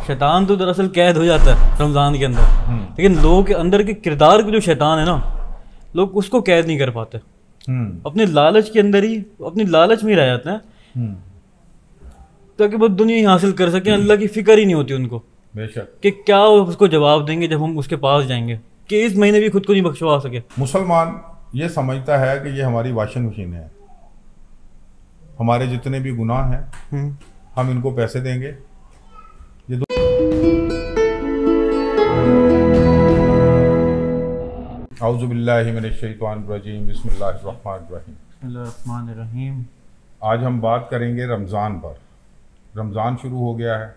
शैतान तो दरअसल कैद हो जाता है रमज़ान के अंदर, लेकिन लोगों के अंदर के किरदार के जो शैतान है ना, लोग उसको कैद नहीं कर पाते। अपने लालच के अंदर ही, अपनी लालच में ही रह जाते हैं ताकि वो दुनिया ही हासिल कर सकें। अल्लाह की फिक्र ही नहीं होती उनको बेशक कि क्या उसको जवाब देंगे जब हम उसके पास जाएंगे, कि इस महीने भी खुद को नहीं बख्शवा सके। मुसलमान ये समझता है कि ये हमारी वॉशिंग मशीन है, हमारे जितने भी गुनाह हैं हम इनको पैसे देंगे। ये औज़ुबिल्लाहि मिनश्शैतानिर्रजीम, बिस्मिल्लाहिर्रहमानिर्रहीम। आज हम बात करेंगे रमज़ान पर। रमज़ान शुरू हो गया है,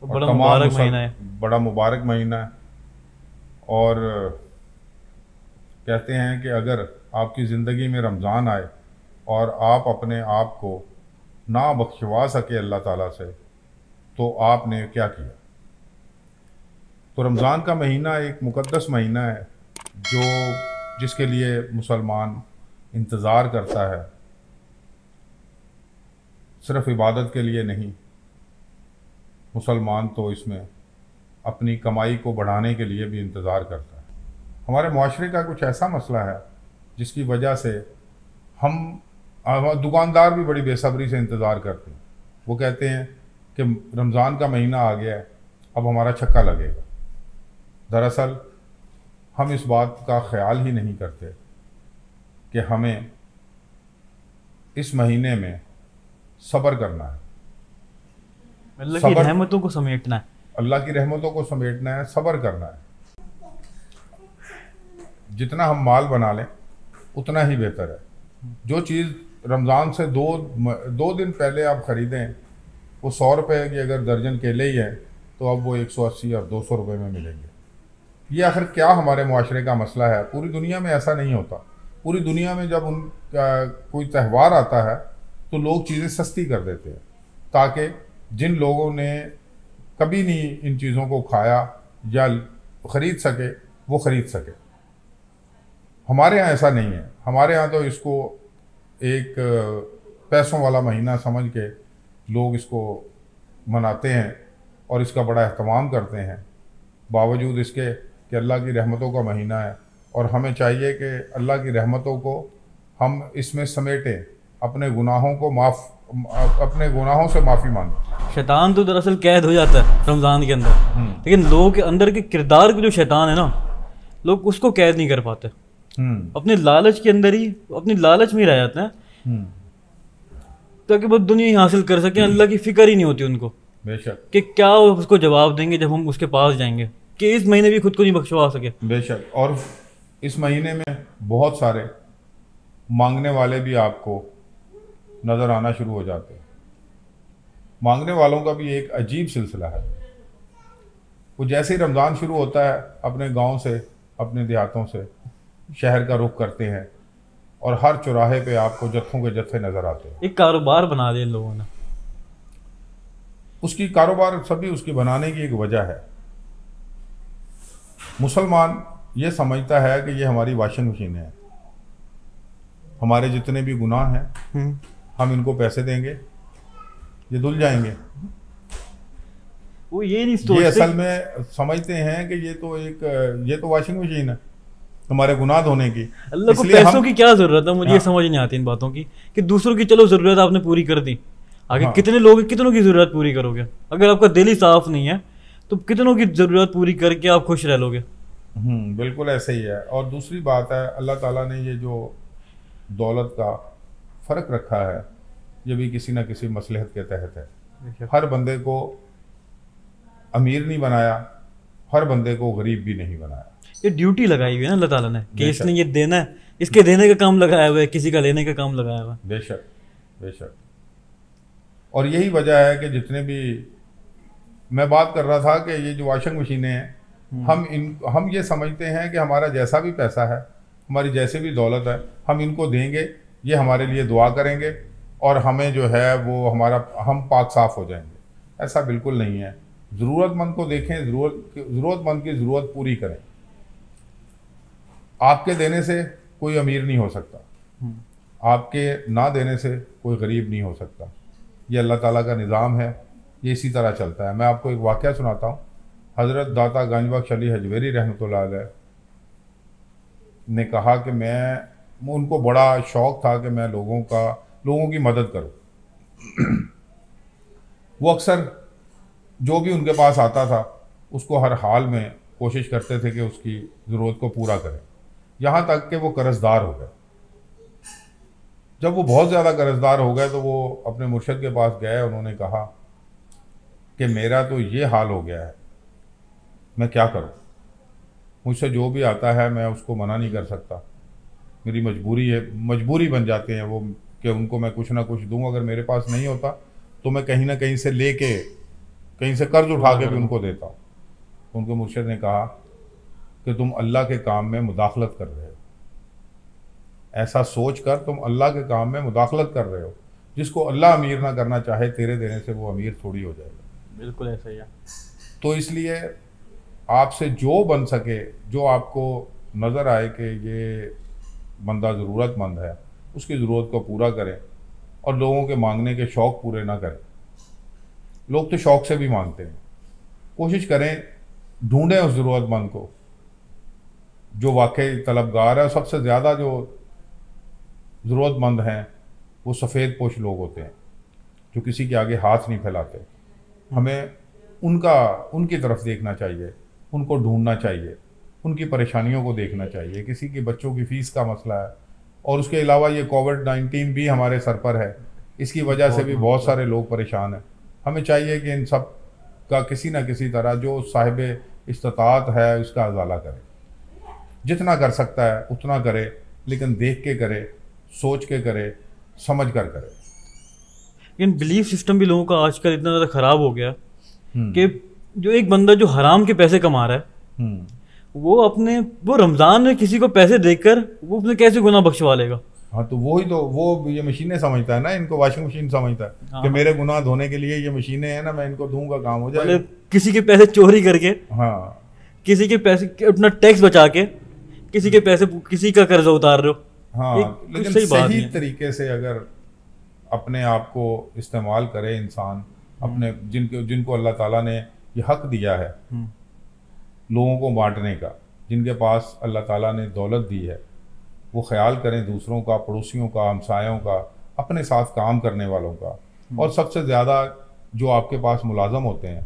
बड़ा मुबारक महीना है, बड़ा मुबारक महीना है। और कहते हैं कि अगर आपकी ज़िंदगी में रमज़ान आए और आप अपने आप को ना बख्शवा सके अल्लाह ताला से, तो आपने क्या किया। तो रमज़ान का महीना एक मुक़द्दस महीना है जिसके लिए मुसलमान इंतज़ार करता है, सिर्फ़ इबादत के लिए नहीं। मुसलमान तो इसमें अपनी कमाई को बढ़ाने के लिए भी इंतज़ार करता है। हमारे माशरे का कुछ ऐसा मसला है जिसकी वजह से दुकानदार भी बड़ी बेसब्री से इंतज़ार करते हैं। वो कहते हैं कि रमज़ान का महीना आ गया है, अब हमारा छक्का लगेगा। दरअसल हम इस बात का ख्याल ही नहीं करते कि हमें इस महीने में सब्र करना है, अल्लाह की रहमतों को समेटना है, अल्लाह की रहमतों को समेटना है, सब्र करना है। जितना हम माल बना लें उतना ही बेहतर है। जो चीज़ रमज़ान से दो दिन पहले आप ख़रीदें, वो 100 रुपये की अगर दर्जन केले ही हैं तो अब वो 180 और 200 रुपये में मिलेंगे। ये आखिर क्या हमारे माशरे का मसला है। पूरी दुनिया में ऐसा नहीं होता। पूरी दुनिया में जब कोई त्यौहार आता है तो लोग चीज़ें सस्ती कर देते हैं ताकि जिन लोगों ने कभी नहीं इन चीज़ों को खाया या ख़रीद सके वो ख़रीद सके। हमारे यहाँ ऐसा नहीं है। हमारे यहाँ तो इसको एक पैसों वाला महीना समझ के लोग इसको मनाते हैं और इसका बड़ा एहतमाम करते हैं, बावजूद इसके कि अल्लाह की रहमतों का महीना है। और हमें चाहिए कि अल्लाह की रहमतों को हम इसमें समेटें, अपने गुनाहों से माफ़ी मांगें। शैतान तो दरअसल कैद हो जाता है रमज़ान के अंदर, लेकिन लोगों के अंदर के किरदार के जो शैतान है ना, लोग उसको कैद नहीं कर पाते। अपने लालच के अंदर ही, अपनी लालच में ही रह जाते हैं ताकि वो दुनिया ही हासिल कर सकें। अल्लाह की फिक्र ही नहीं होती उनको बेशक कि क्या उसको जवाब देंगे जब हम उसके पास जाएंगे, कि इस महीने भी खुद को नहीं बख्शवा सके। बेशक। और इस महीने में बहुत सारे मांगने वाले भी आपको नज़र आना शुरू हो जाते हैं। मांगने वालों का भी एक अजीब सिलसिला है। वो जैसे ही रमज़ान शुरू होता है अपने गांव से, अपने देहातों से शहर का रुख करते हैं और हर चौराहे पे आपको जत्थों के जत्थे नज़र आते हैं। एक कारोबार बना दिया लोगों ने। उसकी कारोबार सभी उसकी बनाने की एक वजह है। मुसलमान ये समझता है कि ये हमारी वॉशिंग मशीन है, हमारे जितने भी गुनाह हैं हम इनको पैसे देंगे, ये धुल जाएंगे। वो ये नहीं सोचते, ये असल में समझते हैं कि ये तो वॉशिंग मशीन है हमारे गुनाह धोने की। अल्लाह को पैसों की क्या जरूरत है। मुझे ये समझ नहीं आती इन बातों की कि दूसरों की चलो जरूरत आपने पूरी कर दी, आगे कितनों की जरूरत पूरी करोगे। अगर आपका दिल ही साफ नहीं है तो कितनों की जरूरत पूरी करके आप खुश रह लोगे। बिल्कुल ऐसे ही है। और दूसरी बात है, अल्लाह ताला ने ये जो दौलत का फ़र्क रखा है ये भी किसी न किसी मसलहत के तहत है। हर बंदे को अमीर नहीं बनाया, हर बंदे को गरीब भी नहीं बनाया। ये ड्यूटी लगाई हुई है ना अल्लाह ताला ने कि इसने ये देना है, इसके देने का काम लगाया हुआ है, किसी का लेने का काम लगाया हुआ है। बेशक बेशक। और यही वजह है कि जितने भी मैं बात कर रहा था कि ये जो वॉशिंग मशीनें हैं, हम ये समझते हैं कि हमारा जैसा भी पैसा है, हमारी जैसे भी दौलत है, हम इनको देंगे, ये हमारे लिए दुआ करेंगे और हमें जो है वो हम पाक साफ हो जाएंगे। ऐसा बिल्कुल नहीं है। ज़रूरतमंद को देखें, ज़रूरतमंद की ज़रूरत पूरी करें। आपके देने से कोई अमीर नहीं हो सकता, आपके ना देने से कोई गरीब नहीं हो सकता। ये अल्लाह ताला का निज़ाम है ये इसी तरह चलता है। मैं आपको एक वाक़या सुनाता हूँ। हज़रत दाता गंजबख्श अली हजवेरी रहमतुल्लाह अलैह ने कहा कि मैं उनको बड़ा शौक़ था कि मैं लोगों की मदद करूँ। वो अक्सर जो भी उनके पास आता था उसको हर हाल में कोशिश करते थे कि उसकी ज़रूरत को पूरा करें, यहाँ तक कि वो कर्ज़दार हो गए। जब वो बहुत ज़्यादा कर्ज़दार हो गए तो वो अपने मुर्शिद के पास गए। उन्होंने कहा कि मेरा तो ये हाल हो गया है, मैं क्या करूं? मुझसे जो भी आता है मैं उसको मना नहीं कर सकता, मेरी मजबूरी है, मजबूरी बन जाते हैं वो कि उनको मैं कुछ ना कुछ दूं। अगर मेरे पास नहीं होता तो मैं कहीं ना कहीं से लेके, कहीं से कर्ज उठा के भी उनको देता हूँ। तो उनके मुर्शिद ने कहा कि तुम अल्लाह के काम में मुदाखलत कर रहे हो, ऐसा सोच कर तुम अल्लाह के काम में मुदाखलत कर रहे हो। जिसको अल्लाह अमीर ना करना चाहे तेरे देने से वो अमीर थोड़ी हो जाएगा। बिल्कुल ऐसा ही है। तो इसलिए आपसे जो बन सके, जो आपको नज़र आए कि ये बंदा ज़रूरतमंद है, उसकी ज़रूरत को पूरा करें और लोगों के मांगने के शौक़ पूरे ना करें। लोग तो शौक़ से भी मांगते हैं। कोशिश करें, ढूंढें उस ज़रूरतमंद को जो वाकई तलबगार है। सबसे ज़्यादा जो ज़रूरतमंद हैं वो सफ़ेद पोश लोग होते हैं जो किसी के आगे हाथ नहीं फैलाते। हमें उनकी तरफ देखना चाहिए, उनको ढूंढना चाहिए, उनकी परेशानियों को देखना चाहिए। किसी के बच्चों की फ़ीस का मसला है और उसके अलावा ये कोविड-19 भी हमारे सर पर है, इसकी वजह से भी बहुत सारे लोग परेशान हैं। हमें चाहिए कि इन सब का किसी न किसी तरह जो साहिब इस्तिताअत है उसका अजाला करे। जितना कर सकता है उतना करे, लेकिन देख के करे, सोच के करे, समझ कर करे। लेकिन बिलीफ सिस्टम भी लोगों का आजकल इतना ज़्यादा ख़राब हो गया कि जो एक बंदा जो हराम के पैसे कमा रहा है वो रमज़ान में किसी को पैसे देकर वो अपने कैसे गुनाह बख्शवा लेगा। हाँ, तो वही तो वो ये मशीनें समझता है ना, इनको वॉशिंग मशीन समझता है। हाँ। कि मेरे गुनाह धोने के लिए ये मशीनें हैं ना, मैं इनको दूंगा, काम हो जाएगा। किसी के पैसे चोरी करके, हाँ, किसी के पैसे अपना टैक्स बचा के किसी के पैसे, किसी का कर्जा उतार रहे हो। हाँ, लेकिन सही तरीके से अगर अपने आप को इस्तेमाल करे इंसान, अपने जिनको अल्लाह ताला ने ये हक दिया है लोगों को बांटने का, जिनके पास अल्लाह ताला ने दौलत दी है, वो ख्याल करें दूसरों का, पड़ोसियों का, हमसायों का, अपने साथ काम करने वालों का। और सबसे ज़्यादा जो आपके पास मुलाजम होते हैं,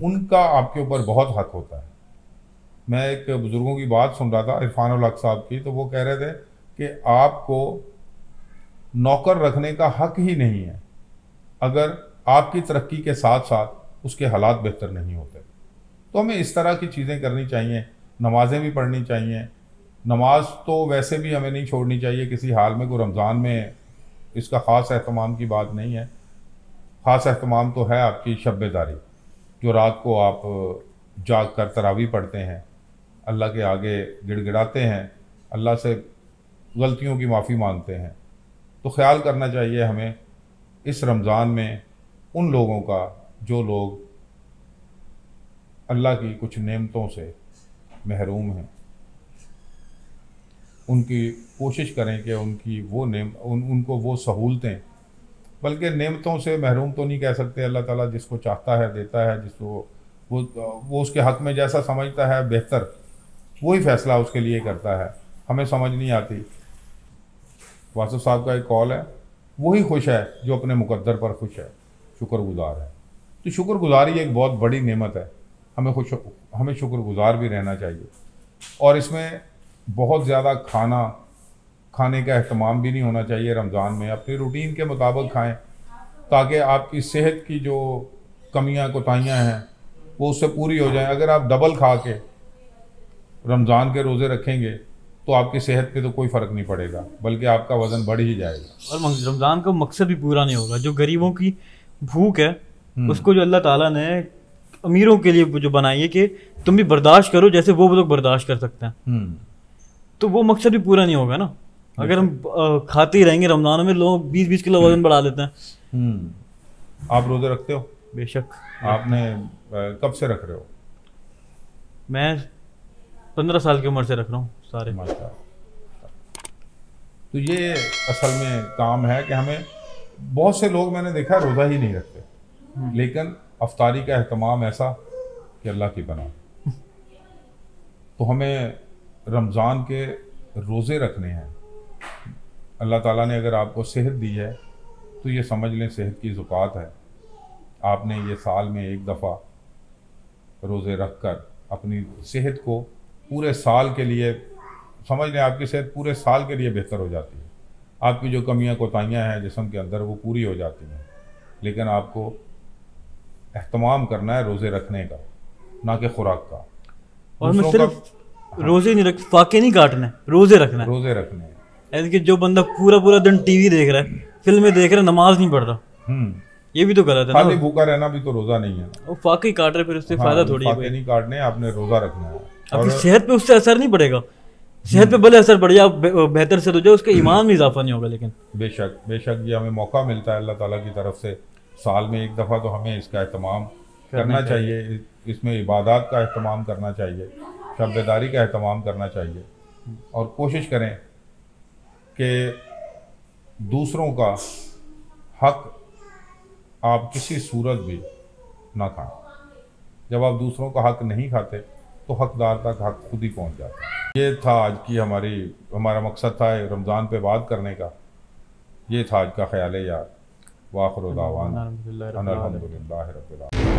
उनका आपके ऊपर बहुत हक होता है। मैं एक बुज़ुर्गों की बात सुन रहा था, इरफान उल हक साहब की, तो वो कह रहे थे कि आपको नौकर रखने का हक ही नहीं है अगर आपकी तरक्की के साथ साथ उसके हालात बेहतर नहीं होते। तो हमें इस तरह की चीज़ें करनी चाहिए। नमाज़ें भी पढ़नी चाहिए। नमाज तो वैसे भी हमें नहीं छोड़नी चाहिए किसी हाल में। कोई रमज़ान में इसका ख़ास एहतमाम की बात नहीं है। ख़ास एहतमाम तो है आपकी शब-ए-दारी, जो रात को आप जाग कर तरावी पढ़ते हैं, अल्लाह के आगे गिड़गिड़ाते हैं, अल्लाह से गलतियों की माफ़ी मांगते हैं। तो ख्याल करना चाहिए हमें इस रमज़ान में उन लोगों का जो लोग अल्लाह की कुछ नेमतों से महरूम हैं। उनकी कोशिश करें कि उनकी वो उनको वो सहूलतें, बल्कि नेमतों से महरूम तो नहीं कह सकते। अल्लाह ताला जिसको चाहता है देता है, जिसको वो उसके हक़ में जैसा समझता है बेहतर वही फ़ैसला उसके लिए करता है। हमें समझ नहीं आती। वासफ साहब का एक कॉल है, वही खुश है जो अपने मुकद्दर पर खुश है, शुक्रगुज़ार है। तो शुक्रगुज़ारी एक बहुत बड़ी नेमत है। हमें शुक्रगुज़ार भी रहना चाहिए। और इसमें बहुत ज़्यादा खाने का अहतमाम भी नहीं होना चाहिए रमज़ान में। अपनी रूटीन के मुताबिक खाएं ताकि आपकी सेहत की जो कमियां कोताहियां हैं वो उससे पूरी हो जाएं। अगर आप डबल खा के रमज़ान के रोज़े रखेंगे तो आपकी सेहत पे तो कोई फ़र्क नहीं पड़ेगा, बल्कि आपका वज़न बढ़ ही जाएगा। और रमज़ान का मकसद भी पूरा नहीं होगा। जो गरीबों की भूख है उसको जो अल्लाह ताला ने अमीरों के लिए जो बनाई है कि तुम भी बर्दाश्त करो जैसे वो लोग बर्दाश्त कर सकते हैं, तो वो मकसद भी पूरा नहीं होगा ना। अगर हम खाते ही रहेंगे रमज़ान में, लोग 20-20 किलो वजन बढ़ा लेते हैं। आप रोज़े रखते हो? बेशक। आपने कब से रख रहे हो? मैं 15 साल की उम्र से रख रहा हूँ सारे। तो ये असल में काम है कि हमें, बहुत से लोग मैंने देखा रोज़ा ही नहीं रखते। लेकिन अफ्तारी का अहतमाम ऐसा कि अल्लाह की बना। तो हमें रमज़ान के रोज़े रखने हैं। अल्लाह ताला ने अगर आपको सेहत दी है तो ये समझ लें सेहत की ज़ुकात है। आपने ये साल में एक दफ़ा रोज़े रख कर अपनी सेहत को पूरे साल के लिए, समझ लें आपकी सेहत पूरे साल के लिए बेहतर हो जाती है। आपकी जो कमियां कोताहियां हैं जिस्म के अंदर वो पूरी हो जाती हैं। लेकिन आपको एहतमाम करना है रोज़े रखने का, ना कि खुराक का। और मैं सिर्फ रोज़े नहीं रख, फाके नहीं काटना है, रोज़े रखना है। रोज़े रखने हैं। ऐसे कि जो बंदा पूरा पूरा दिन टीवी देख रहा है, फिल्में देख रहा है, नमाज नहीं पढ़ रहा, ये भी तो गलत है ना। खाली भूखा रहना भी तो रोज़ा नहीं है। वो फाके ही काट रहे, फिर उससे फायदा थोड़ी है। फाके नहीं काटने, आपने रोज़ा रखना है। आपकी सेहत पे उससे असर नहीं पड़ेगा, सेहत पे भले असर पड़ जाए, बेहतर से हो जाए, उसके ईमान में इजाफा नहीं होगा। लेकिन बेशक बेशक ये हमें मौका मिलता है अल्लाह ताला की तरफ से, साल में एक दफ़ा तो हमें इसका एहतमाम करना चाहिए। इसमें इबादत का एहतमाम करना चाहिए, शब-ए-दारी का एहतमाम करना चाहिए। और कोशिश करें कि दूसरों का हक आप किसी सूरत भी ना खाएं। जब आप दूसरों का हक नहीं खाते तो हकदार तक हक खुद ही पहुंच जाता है। ये था आज की हमारा मकसद था रमज़ान पे बात करने का। ये था आज का ख्याल यार। वाखिर दावाना अनिल हम्दुलिल्लाहि रब्बिल आलमीन।